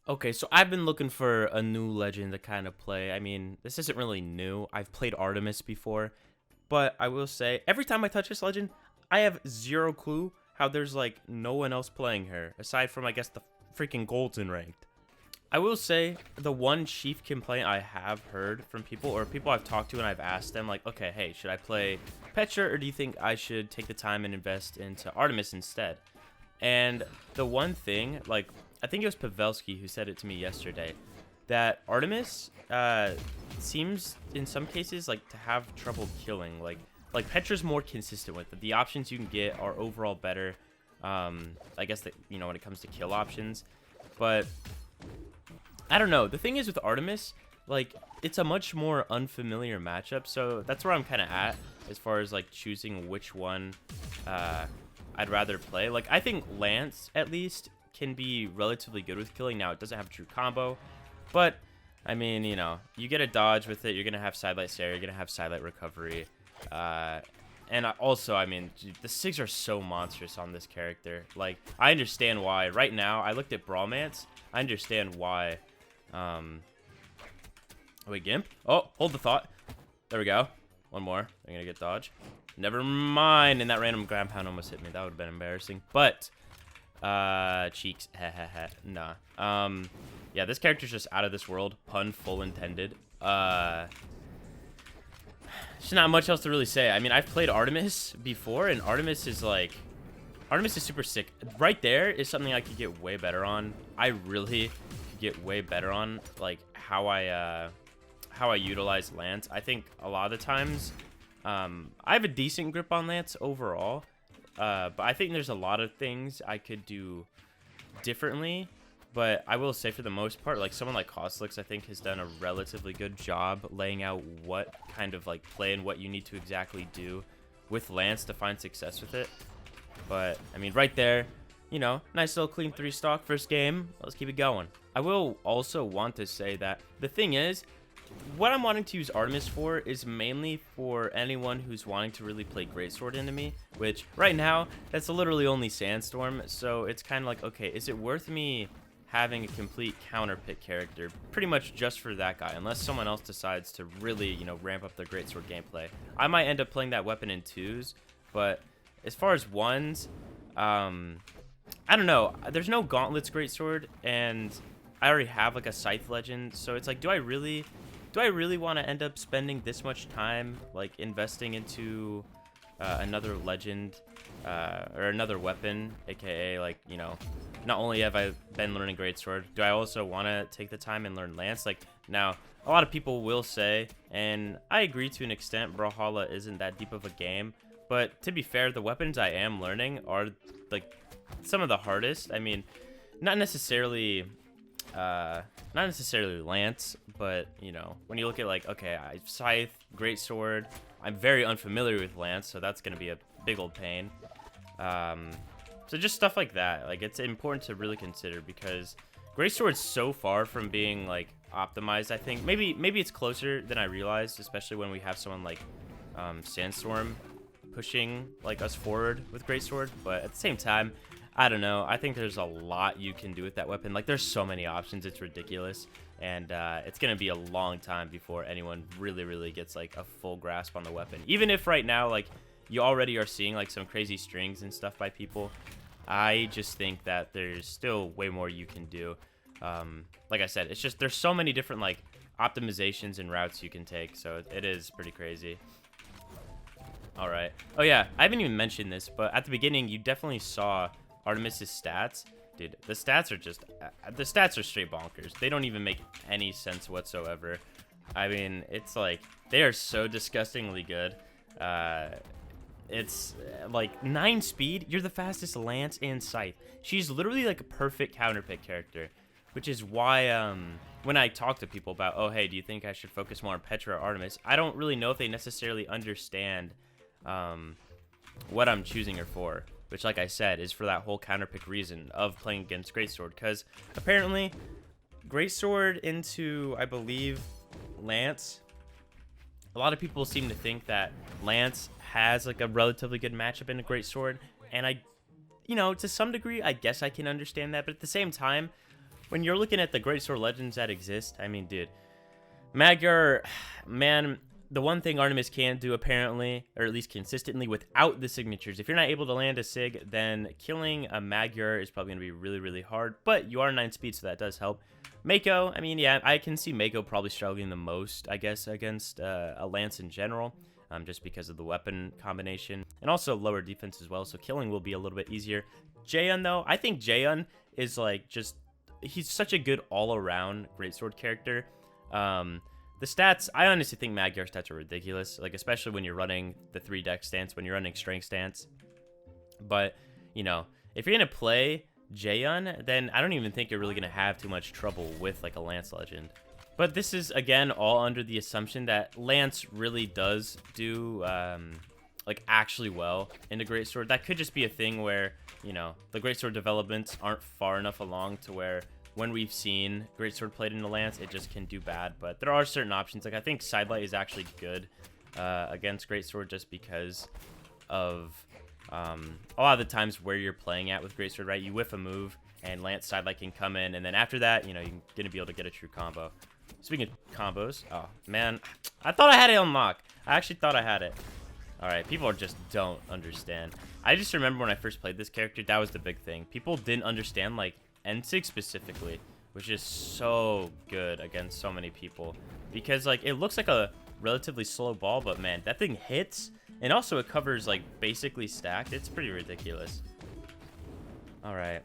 Okay, so I've been looking for a new legend to kind of play. I mean, this isn't really new. I've played Artemis before, but I will say every time I touch this legend, I have zero clue how there's like no one else playing her aside from I guess the freaking golds in ranked. I will say the one chief complaint I have heard from people or people I've talked to and I've asked them like, okay, hey, should I play Petra or do you think I should take the time and invest into Artemis instead? And the one thing, like, I think it was Pavelski who said it to me yesterday, that Artemis seems in some cases like to have trouble killing. Like Petra's more consistent with it. The options you can get are overall better. I guess that when it comes to kill options, but I don't know. The thing is with Artemis, like it's a much more unfamiliar matchup, so that's where I'm kind of at as far as like choosing which one I'd rather play. Like I think Lance at least can be relatively good with killing. Now it doesn't have a true combo, but I mean, you get a dodge with it. You're gonna have sidelight Sarah. You're gonna have sidelight recovery, and also, I mean, the SIGs are so monstrous on this character. Like I understand why. Right now, I looked at Brawlmance. I understand why. Wait, Gimp? Oh, hold the thought. There we go. One more. I'm gonna get dodge. Never mind. And that random ground pound almost hit me. That would have been embarrassing. But cheeks. Nah. Yeah, this character's just out of this world. Pun full intended. There's not much else to really say. I mean, I've played Artemis before, and Artemis is super sick. Right there is something I could get way better on. I really could get way better on, like how I utilize Lance. I think a lot of the times, I have a decent grip on Lance overall, but I think there's a lot of things I could do differently. But I will say for the most part, like someone like Kostlix, I think has done a relatively good job laying out what kind of like play and what you need to exactly do with Lance to find success with it. But I mean, right there, nice little clean 3-stock first game. Let's keep it going. I will also want to say that the thing is, what I'm wanting to use Artemis for is mainly for anyone who's wanting to really play Greatsword into me, which right now, that's literally only Sandstorm. So it's kind of like, okay, is it worth me having a complete counterpick character pretty much just for that guy, unless someone else decides to really, ramp up their Greatsword gameplay? I might end up playing that weapon in 2s, but as far as 1s, I don't know. There's no Gauntlets Greatsword, and I already have like a Scythe legend, so it's like, do I really want to end up spending this much time like investing into another legend or another weapon, aka like not only have I been learning Greatsword, do I also want to take the time and learn Lance? Like now, a lot of people will say, and I agree to an extent, Brawlhalla isn't that deep of a game, but to be fair, the weapons I am learning are like some of the hardest. I mean, not necessarily Lance, but when you look at like, okay, I have Scythe, Greatsword. I'm very unfamiliar with Lance, so that's gonna be a big old pain. So just stuff like that, like it's important to really consider, because Greatsword's so far from being like optimized. I think maybe it's closer than I realized, especially when we have someone like Sandstorm pushing like us forward with Greatsword. But at the same time, I don't know. I think there's a lot you can do with that weapon. Like there's so many options, it's ridiculous, and it's gonna be a long time before anyone really gets like a full grasp on the weapon. Even if right now like you already are seeing like some crazy strings and stuff by people, I just think that there's still way more you can do. Like I said, it's just there's so many different like optimizations and routes you can take, so it is pretty crazy. All right. Oh yeah, I haven't even mentioned this, but at the beginning you definitely saw Artemis's stats. Dude, the stats are straight bonkers. They don't even make any sense whatsoever. I mean, it's like they are so disgustingly good. It's like 9 speed. You're the fastest Lance and Scythe. She's literally like a perfect counterpick character, which is why when I talk to people about, oh hey, do you think I should focus more on Petra or Artemis, I don't really know if they necessarily understand what I'm choosing her for, which like I said is for that whole counterpick reason of playing against Greatsword, because apparently Greatsword into, I believe, Lance, a lot of people seem to think that Lance has like a relatively good matchup in a Greatsword, and I to some degree I guess I can understand that, but at the same time, when you're looking at the Greatsword legends that exist, I mean, dude, Magyar, man, the one thing Artemis can do apparently, or at least consistently, without the signatures, if you're not able to land a sig, then killing a Magyar is probably going to be really, really hard. But you are 9 speed, so that does help. Mako, I mean, yeah, I can see Mako probably struggling the most, I guess, against a Lance in general, just because of the weapon combination, and also lower defense as well, so killing will be a little bit easier. Jaehyun, though, I think Jaehyun is, like, just, he's such a good all-around Greatsword character. The stats, I honestly think Magyar stats are ridiculous, like, especially when you're running the 3 deck stance, when you're running strength stance. But, you know, if you're going to play Jaehyun, then I don't even think you're really going to have too much trouble with, like, a Lance Legend. But this is, again, all under the assumption that Lance really does do, like, actually well in the Greatsword. That could just be a thing where, you know, the Greatsword developments aren't far enough along to where when we've seen Greatsword played in the Lance, it just can do bad. But there are certain options. Like, I think Sidelight is actually good against Greatsword just because of a lot of the times where you're playing at with Greatsword, right? You whiff a move, and Lance Sidelight can come in, and then after that, you know, you're going to be able to get a true combo. Speaking of combos, oh, man, I thought I had it on lock. I actually thought I had it. All right, people just don't understand. I just remember when I first played this character, that was the big thing. People didn't understand, like, N6 specifically, which is so good against so many people. Because, like, it looks like a relatively slow ball, but, man, that thing hits. And also, it covers, like, basically stacked. It's pretty ridiculous. All right.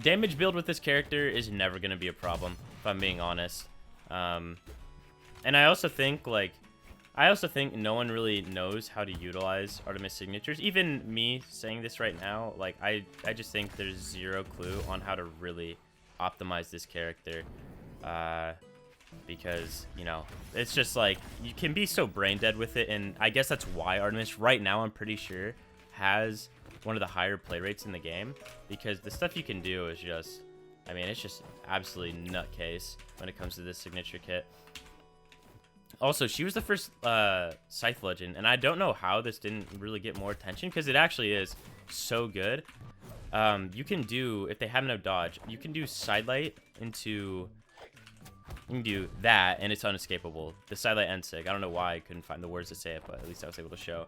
Damage build with this character is never going to be a problem, if I'm being honest. And I also think, like, no one really knows how to utilize Artemis signatures. Even me saying this right now, like, I just think there's zero clue on how to really optimize this character. Because, you know, it's just like, you can be so brain dead with it, and I guess that's why Artemis, right now, I'm pretty sure, has one of the higher play rates in the game. Because the stuff you can do is just, I mean, it's just absolutely nutcase when it comes to this signature kit. Also, she was the first Scythe legend, and I don't know how this didn't really get more attention, because it actually is so good. You can do, if they have no dodge, you can do Sidelight into, you can do that, and it's unescapable. The Sidelight and Sig. I don't know why I couldn't find the words to say it, but at least I was able to show.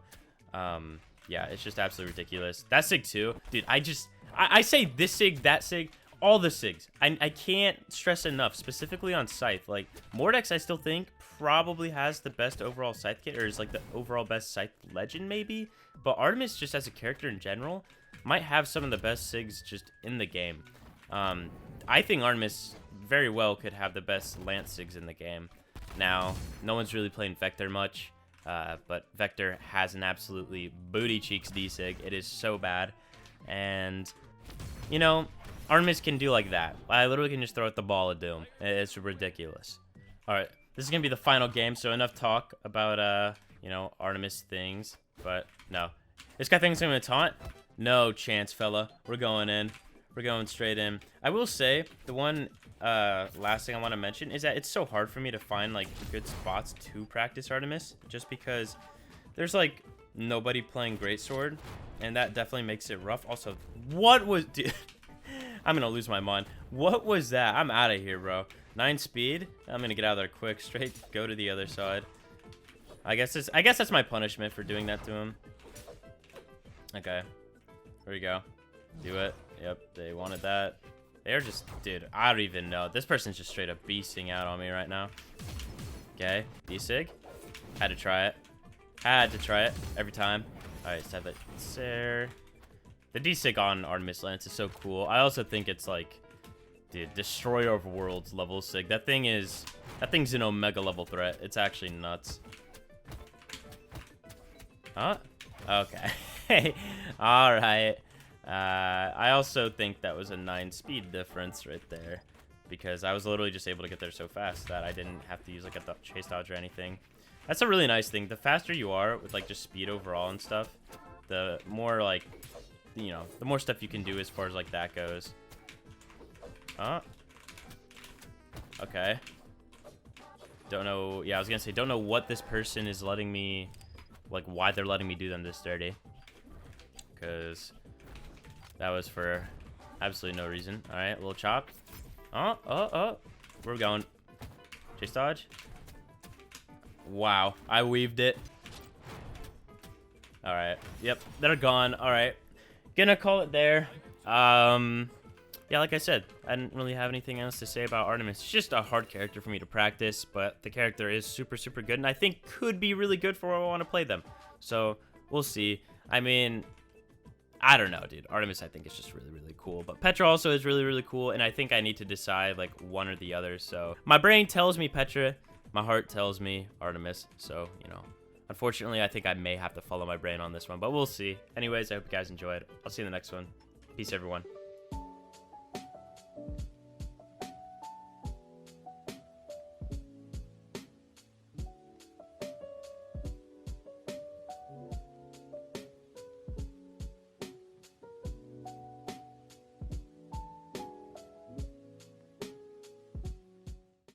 Yeah, it's just absolutely ridiculous. That Sig too. Dude, I say this Sig, that Sig, all the Sigs. I can't stress enough, specifically on Scythe. Like, Mordex, I still think, probably has the best overall Scythe kit, or is, like, the overall best Scythe legend, maybe? But Artemis, just as a character in general, might have some of the best Sigs just in the game. I think Artemis very well could have the best Lance Sigs in the game. Now, no one's really playing Vector much, but Vector has an absolutely booty cheeks D-Sig. It is so bad. And, you know, Artemis can do like that. I literally can just throw out the ball of doom. It's ridiculous. All right, this is gonna be the final game, so enough talk about you know, Artemis things. But no, this guy thinks I'm gonna taunt. No chance, fella. We're going in. We're going straight in. I will say the one last thing I want to mention is that it's so hard for me to find, like, good spots to practice Artemis, just because there's, like, nobody playing Greatsword, and that definitely makes it rough. Also, what was, dude? I'm gonna lose my mind. What was that? I'm out of here, bro. 9 speed. I'm gonna get out of there quick. Straight go to the other side. I guess that's my punishment for doing that to him. Okay. Here we go. Do it. Yep, they wanted that. They're just, dude, I don't even know. This person's just straight up beasting out on me right now. Okay, D-Sig. Had to try it. Had to try it every time. All right, step it there. The D-Sig on Artemis Lance is so cool. I also think it's like, dude, Destroyer of Worlds level Sig. That thing's an Omega level threat. It's actually nuts. Huh? Okay. All right. I also think that was a 9 speed difference right there, because I was literally just able to get there so fast that I didn't have to use, like, a chase dodge or anything. That's a really nice thing. The faster you are with, like, just speed overall and stuff, the more, like, you know, the more stuff you can do as far as, like, that goes. Huh? Okay. Don't know. Yeah, I was gonna say, don't know what this person is letting me, like, why they're letting me do them this dirty, because that was for absolutely no reason. All right, a little chop. Oh. Where we going? Chase dodge. Wow. I weaved it. All right. Yep. They're gone. All right. Gonna call it there. Yeah, like I said, I didn't really have anything else to say about Artemis. It's just a hard character for me to practice, but the character is super, super good, and I think could be really good for when I want to play them. So, we'll see. I mean, I don't know, dude. Artemis, I think, is just really, really cool. But Petra also is really, really cool, and I think I need to decide, like, one or the other. So, my brain tells me Petra. My heart tells me Artemis. So, you know, unfortunately, I think I may have to follow my brain on this one, but we'll see. Anyways, I hope you guys enjoyed. I'll see you in the next one. Peace, everyone.